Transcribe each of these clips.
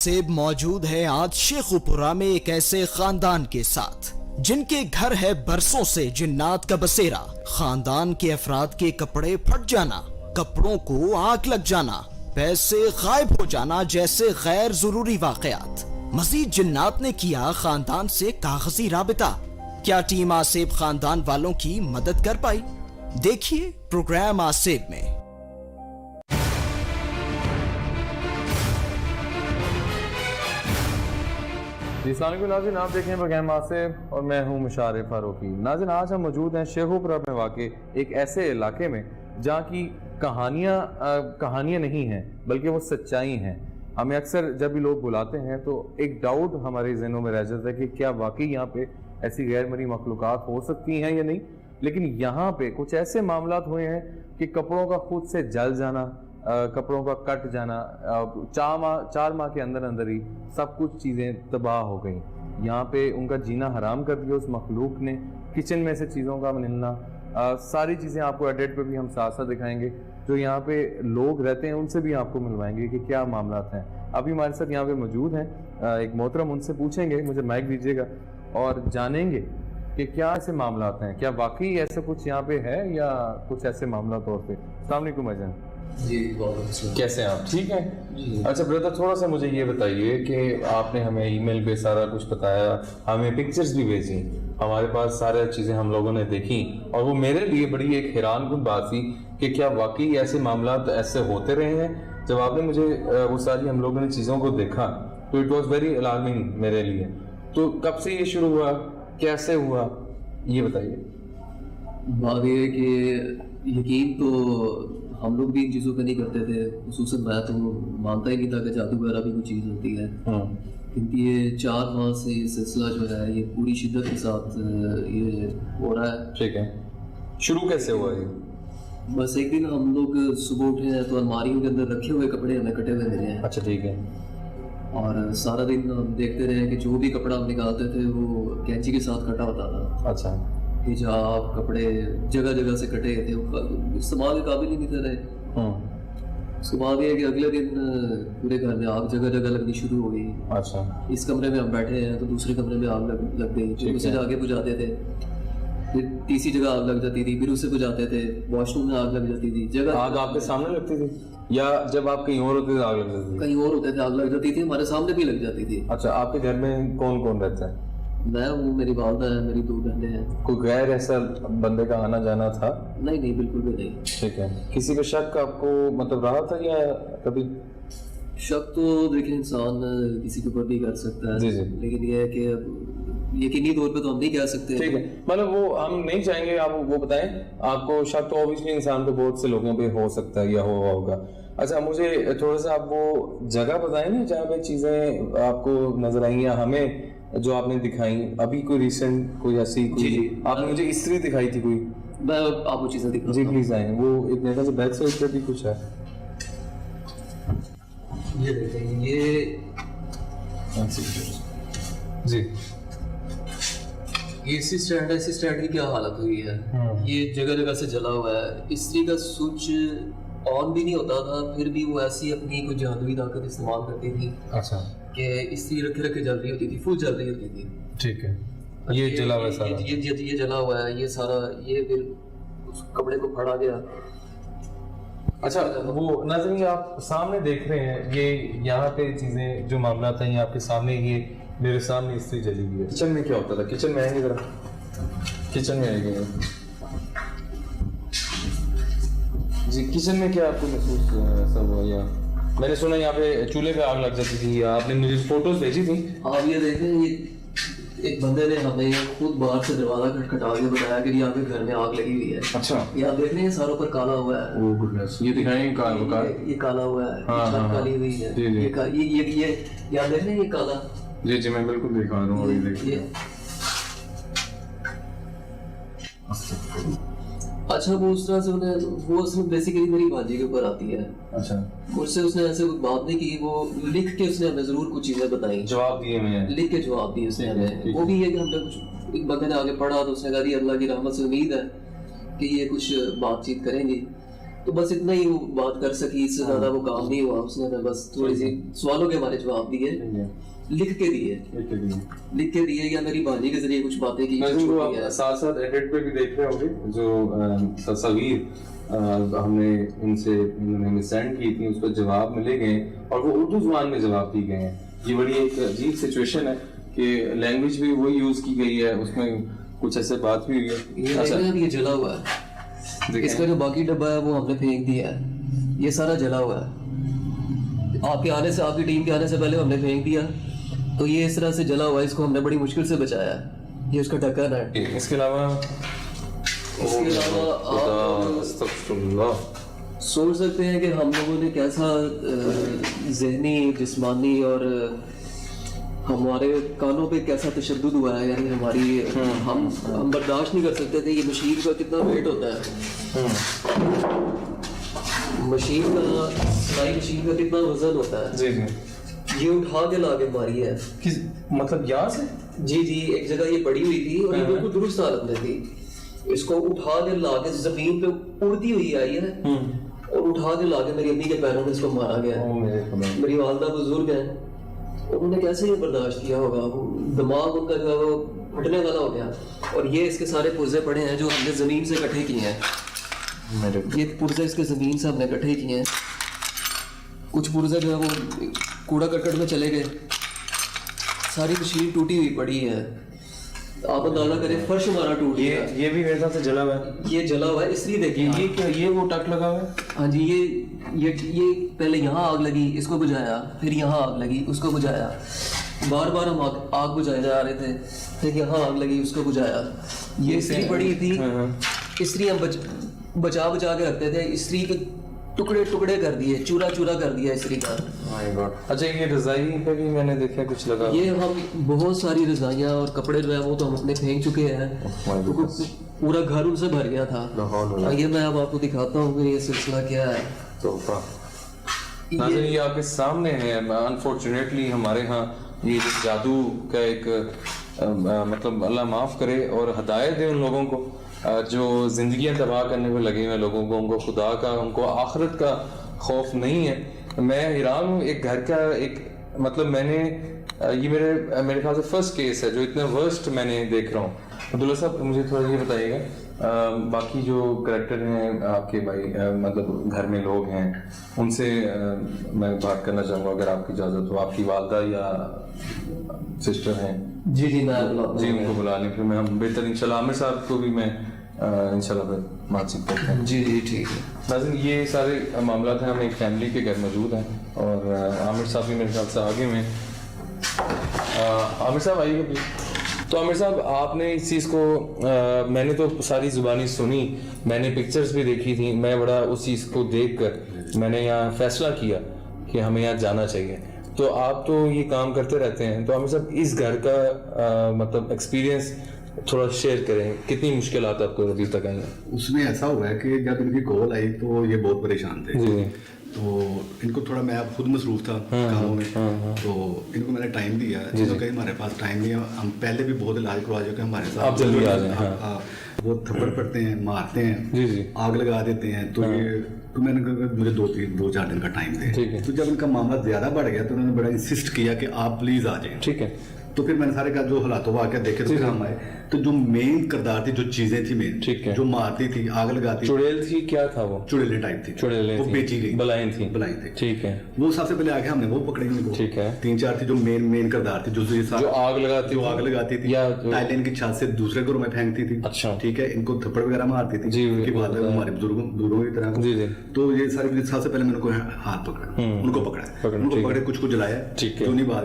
आसिफ मौजूद है आज शेखुपुरा में एक ऐसे खानदान के साथ जिनके घर है बरसों से जिन्नात का बसेरा। खानदान के अफराद के कपड़े फट जाना, कपड़ों को आग लग जाना, पैसे गायब हो जाना जैसे गैर जरूरी वाकयात। मजीद जिन्नात ने किया खानदान से कागजी राबिता। क्या टीम आसिफ खानदान वालों की मदद कर पाई? देखिए प्रोग्राम आसिफ में। अस्सलामुअलैकुम नाज़रीन, आप देखें प्रोग्राम आसिफ और मैं हूं मुशारिफ फारूकी। नाज़रीन, आज हम मौजूद हैं शेखुपुरा में वाक़े एक ऐसे इलाके में जहां की कहानियां नहीं हैं बल्कि वो सच्चाई हैं। हमें अक्सर जब भी लोग बुलाते हैं तो एक डाउट हमारे जहनों में रह जाता है कि क्या वाकई यहाँ पे ऐसी गैर मरी मखलूक़ात हो सकती हैं या नहीं। लेकिन यहाँ पे कुछ ऐसे मामलात हुए हैं कि कपड़ों का खुद से जल जाना, कपड़ों का कट जाना, 4 माह के अंदर अंदर ही सब कुछ चीज़ें तबाह हो गई। यहाँ पे उनका जीना हराम कर दिया उस मखलूक ने। किचन में से चीज़ों का मिलना, सारी चीज़ें आपको एडिट पे भी हम साथ साथ दिखाएंगे। जो यहाँ पे लोग रहते हैं उनसे भी आपको मिलवाएंगे कि क्या मामलात हैं। अभी हमारे साथ यहाँ पे मौजूद हैं एक मोहतरम, उनसे पूछेंगे, मुझे माइक दीजिएगा, और जानेंगे कि क्या ऐसे मामलात हैं, क्या वाकई ऐसा कुछ यहाँ पे है या कुछ ऐसे मामला तौर पे। अस्सलाम वालेकुम भाईजान। जी बहुत अच्छा। कैसे हैं आप? ठीक है। अच्छा ब्रदर, थोड़ा सा मुझे ये बताइए कि आपने हमें ईमेल पे सारा कुछ बताया, हमें पिक्चर्स भी भेजी, हमारे पास सारी चीज़ें हम लोगों ने देखी और वो मेरे लिए बड़ी एक हैरानकुन बात थी कि क्या वाकई ऐसे मामला ऐसे होते रहे हैं। जब आपने मुझे वो सारी हम लोगों ने चीज़ों को देखा तो इट वॉज वेरी अलार्मिंग मेरे लिए। तो कब से ये शुरू हुआ, कैसे हुआ, ये बताइए। बात यह है कि यकीन तो हम लोग भी इन चीज़ों पर नहीं करते थे, खुसूसन मैं तो मानता ही नहीं था कि जादू वगैरह भी कोई चीज़ होती है। क्योंकि ये 4 माह से ये सिलसिला जो है ये पूरी शिद्दत के साथ ये हो रहा है। ठीक है, शुरू कैसे हुआ ये? बस एक दिन हम लोग सुबह उठे हैं तो अलमारियों के अंदर रखे हुए कपड़े हमें कटे हुए मिले हैं। अच्छा ठीक है। और सारा दिन हम देखते रहे कि जो भी कपड़ा हम निकालते थे वो कैंची के साथ कटा होता था। अच्छा। हिजाब, कपड़े जगह जगह से कटे थे, इस्तेमाल के काबिल ही नहीं थे रहे। उसके बाद ये कि अगले दिन पूरे घर में आग जगह जगह लगनी शुरू हो गई। अच्छा। इस कमरे में हम बैठे हैं तो दूसरे कमरे में आग लग गई, फिर उसे जाके बुझाते थे, फिर तीसरी जगह आग लग जाती थी, फिर उसे बुझाते थे, वॉशरूम में आग लग जाती थी। जगह आग आपके सामने लगती थी या जब आप कहीं और होते थे आग लग जाती थी? कहीं और होते थे आग लग जाती थी, हमारे सामने भी लग जाती थी। अच्छा, आपके घर में कौन कौन रहता है? मैं हूँ, मेरी वालदा है, मेरी 2 बहनें हैं। कोई गैर ऐसा बंदे का आना जाना था? नहीं नहीं, बिल्कुल भी नहीं। ठीक है। किसी पे शक आपको मतलब रहा था या कभी? शक तो देखिए इंसान किसी के ऊपर भी कर सकता है। जी जी। लेकिन ये है कि यकीनी तौर पे तो हम नहीं कह सकते। ठीक है, मतलब वो हम नहीं चाहेंगे आप वो बताएं। आपको शक तो ऑब्वियसली इंसान को बहुत से लोगों पे हो सकता है या हुआ होगा। अच्छा, मुझे थोड़ा सा आप वो जगह बताएं ना जहाँ पे चीजें आपको नजर आई या हमें जो आपने दिखाई अभी, कोई रिसेंट कोई ऐसी कोई जी। आपने मुझे इस्त्री दिखाई थी कोई। मैं आपको चीजें दिखा जी प्लीज आए, वो एक मेरे से बैक साइड पे भी कुछ है। ये देखें, ये जी इसी स्टैंड है, इसी स्टैंड की क्या हालत हुई है। ये जगह जगह से जला हुआ है। इस्त्री का स्विच ऑन भी नहीं होता था, फिर भी वो ऐसी अपनी कोई जादुई ताकत इस्तेमाल करती थी। अच्छा। कि इस्त्री रखे रखे जल रही होती थी, फुल जल रही होती थी। ठीक है। ये जला हुआ सारा, ये जला हुआ है, ये सारा, ये फिर उस कपड़े को फड़ा गया। अच्छा, वो नाज़रीन आप सामने देख रहे हैं ये यहाँ पे चीजें जो मामला था, ये आपके सामने, ये मेरे सामने इस्त्री जली हुई है। किचन में क्या होता था? किचन में आएंगे जरा, किचन में आएंगे जी। किचन में क्या आपको महसूस ऐसा हुआ? या मैंने सुना यहाँ पे चूल्हे पे आग लग जाती थी, या आपने मुझे फोटोज भेजी थी। आप ये देखें, ये एक बंदे ने हमें खुद बाहर से दरवाजा खटखटा के बताया कि यहाँ पे घर में आग लगी हुई है। अच्छा। ये आप देख रहे हैं सारों पर काला हुआ है। ओह गुडनेस, ये दिखाएंगे ये काला हुआ है, छत काली हुई है। ये आप देख रहे हैं ये काला। जी जी, मैं बिल्कुल दिखा रहा हूँ। अच्छा, वो उस तरह से वो उसमें बेसिकली मेरी भांजी के ऊपर आती है। अच्छा। मुझसे उसने ऐसे कोई बात नहीं की, वो लिख के उसने हमें जरूर कुछ चीजें बताई, जवाब दिए, मैं लिख के जवाब दिए उसने हमें। वो भी ये कि हमने कुछ एक बंदे ने आगे पढ़ा तो उसने कहा अल्लाह की रहमत से उम्मीद है कि ये कुछ बातचीत करेंगी। तो बस इतना ही वो बात कर सकी, इससे ज्यादा वो काम नहीं हुआ उसने। मैं बस थोड़ी सी सवालों के हमारे जवाब दिए, लिख के दिए या मेरी भांजी के जरिए कुछ बातें की। साथ साथ एडिट पे भी देख रहे होंगे जो तस्वीर हमने इन्होंने सेंड की थी, उस पर जवाब मिले गए और वो उर्दू जुबान में जवाब दिए गए हैं। ये बड़ी एक अजीब सिचुएशन है कि लैंग्वेज भी वही यूज की गई है, उसमें कुछ ऐसे बात भी हुई है। अच्छा, ये जला हुआ है, इसका जो बाकी डब्बा है वो हमने फेंक दिया है, ये सारा जला हुआ है। आपके आने से, आपकी टीम के आने से पहले हमने फेंक दिया, तो ये इस तरह से जला हुआ है, इसको हमने बड़ी मुश्किल से बचाया है। ये उसका ढक्कन है। इसके अलावा आप सोच सकते हैं कि हम लोगों ने कैसा जहनी, जिस्मानी और हमारे कानों पे कैसा तशद्दुद हुआ है। यानी हमारी हम बर्दाश्त नहीं कर सकते थे। ये मशीन का कितना वेट होता है, मशीन का, सिलाई मशीन का कितना वजन होता है। जी जी, ये उठा के लाके मारी है। किस मतलब यहाँ से? जी जी, एक जगह ये पड़ी हुई थी और ये बिल्कुल दुरुस्त हालत में थी। इसको उठा के लाके जमीन पे उड़ती हुई आई है और उठा के लाके मेरी अम्मी के पैरों में इसको मारा गया। मेरी वालदा बुजुर्ग है, उन्होंने कैसे ये बर्दाश्त किया होगा। दिमाग उनका जो है वो फटने वाला हो गया। और ये इसके सारे पुर्जे पड़े हैं जो हमने जमीन से इकट्ठे किए हैं। ये पुर्जे इसके जमीन से हमने इकट्ठे किए हैं। कुछ पुर्जे जो है वो कूड़ा करकट में चले गए। सारी मशीन टूटी हुई पड़ी है। आप अंदाजा करें, फर्श हमारा टूट गया। ये भी मेरे साथ से जला हुआ है। ये जला हुआ है, इसलिए देखिए। ये क्या, ये वो टक लगा हुआ है? हाँ जी, ये पहले यहाँ आग लगी, इसको बुझाया, फिर यहाँ आग लगी, उसको बुझाया। बार बार हम आग बुझाए जा रहे थे, फिर यहाँ आग लगी, उसको बुझाया। ये इस्त्री पड़ी थी, इस्त्री हम बचा के रखते थे। इस्त्री के टुकड़े टुकड़े कर दिए, चूरा चूरा कर दिया इस्त्री का। अच्छा, ये रजाई पे भी मैंने देखा कुछ लगा। ये हम बहुत सारी रजाइयाँ और कपड़े जो है वो तो हम अपने फेंक चुके हैं। पूरा घर उनसे भर गया था। ये मैं अब आपको दिखाता हूँ कि ये सिलसिला क्या है। तोहफा ये आपके सामने है। अनफॉर्चुनेटली हमारे यहाँ ये जादू का एक मतलब अल्लाह माफ करे और हदायत दे उन लोगों को जो जिंदगियां तबाह करने में लगे हुए लोगों को। उनको खुदा का, उनको आखिरत का खौफ नहीं है। मैं हैरान हूँ, एक घर का एक मतलब मैंने ये मेरे ख्याल से फर्स्ट केस है जो इतना वर्स्ट मैंने देख रहा हूँ। अब्दुल्ला साहब, मुझे थोड़ा ये बताइएगा, बाकी जो करेक्टर हैं आपके भाई, मतलब घर में लोग हैं, उनसे मैं बात करना चाहूँगा अगर आपकी इजाज़त हो। आपकी वालदा या सिस्टर हैं? जी जी, मैं जी उनको बुला लें, फिर मैं हम बेहतर इंशाल्लाह। आमिर साहब को भी मैं इंशाल्लाह फिर बातचीत करते हैं। जी जी, ठीक है। नाज़रीन, ये सारे मामला हैं, हम एक फैमिली के घर मौजूद हैं और आमिर साहब भी मेरे ख्याल से आगे में। आमिर साहब आइएगा प्लीज। तो आमिर साहब, आपने इस चीज़ को मैंने तो सारी ज़ुबानी सुनी, मैंने पिक्चर्स भी देखी थी, मैं बड़ा उस चीज़ को देख कर मैंने यहाँ फैसला किया कि हमें यहाँ जाना चाहिए। तो आप तो ये काम करते रहते हैं, तो आमिर साहब इस घर का मतलब एक्सपीरियंस थोड़ा शेयर करें, कितनी मुश्किलात आपको अभी तक आई? उसमें ऐसा हुआ है कि जब इनकी कॉल आई तो ये बहुत परेशान थे। जी। तो इनको थोड़ा, मैं अब खुद मसरूफ था कामों में, तो इनको मैंने टाइम दिया। इन्होंने कहा हमारे पास टाइम नहीं है, हम पहले भी बहुत इलाज करवा चुके हैं, हमारे साथ आप जल्दी आ जाएं। वो थप्पड़ पड़ते हैं, मारते हैं, जी जी, आग लगा देते हैं। तो ये तो मैंने कहा मुझे 2-4 दिन का टाइम दे। तो जब इनका मामला ज़्यादा बढ़ गया तो उन्होंने बड़ा इंसिस्ट किया कि आप प्लीज़ आ जाएं। ठीक है। तो फिर मैंने सारे का जो हालात वाक़या देखे तो फिर हम आए। तो जो मेन किरदार थी, जो चीजें थी मेन, ठीक है, जो मारती थी, आग लगाती, चुड़ैल थी, क्या था वो? चुड़ैलें टाइप थी, चुड़ैलें वो बेची गई, बलाएं थी। ठीक है। वो सबसे पहले आके हमने वो पकड़ी उनको। ठीक है। 3-4 थी जो मेन किरदार थी, जो आग लगाती थी, टाइलें की छत से दूसरे घरों में फेंकती थी। अच्छा, ठीक है। इनको थप्पड़ वगैरह मारती थी, हमारे बुजुर्गों की तरह। तो ये सारी सबसे पहले मैंने हाथ पकड़ा, उनको पकड़े, कुछ को जलाया, जो नहीं बात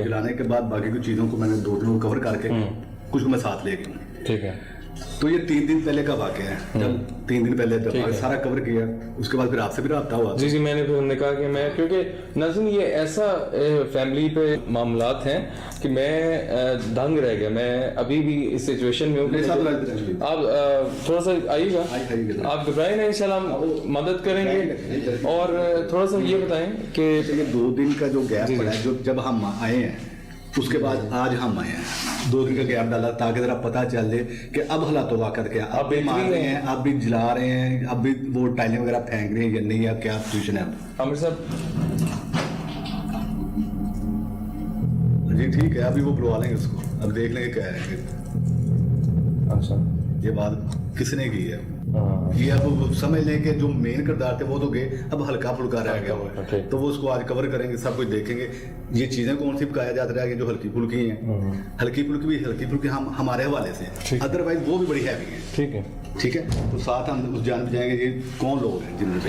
जलाने के बाद बाकी कुछ चीजों को मैंने 2-3 कवर करके कुछ को मैं साथ ले गया। ठीक है। तो ये 3 दिन पहले का वाकया है। जब 3 दिन पहले जब सारा कवर किया, उसके बाद फिर आपसे भी रब्ता हुआ। जी जी, मैंने फिर उन्होंने कहा कि मैं, क्योंकि नाज़रीन ये ऐसा फैमिली पे मामलात हैं कि मैं दंग रह गया। मैं अभी भी इस सिचुएशन में हूँ। आप थोड़ा सा आइएगा, आप घबराए ना, इंशाल्लाह मदद करेंगे। और थोड़ा सा ये बताएं कि ये 2 दिन का जो गैप पड़ा है, जो जब हम आए हैं उसके बाद आज हम आए हैं, 2 दिन का गैप डाला ताकि जरा पता चल जाए कि अब हालात वाकत क्या, अब भी मार रहे हैं, अब भी जला रहे हैं, अब भी वो टाइलें वगैरह फेंक रहे हैं या नहीं, अब क्या पोजीशन है। आमिर साहब जी ठीक है, अभी वो बुलवा लेंगे उसको, अब देख लेंगे क्या है। अच्छा, ये बात किसने की है, ये अब समझ लें कि जो मेन किरदार थे वो तो गए, अब हल्का फुल्का रह गया हुआ है, तो वो उसको आज कवर करेंगे, सब कुछ देखेंगे। ये चीजें कौन सी पकाया जाता है जो हल्की फुल्की हैं, हल्की फुल्की हम हमारे हवाले से, अदरवाइज वो भी बड़ी हैवी है। ठीक है, ठीक है, तो साथ हम उस जान जाएंगे ये कौन लोग हैं जिन्होंने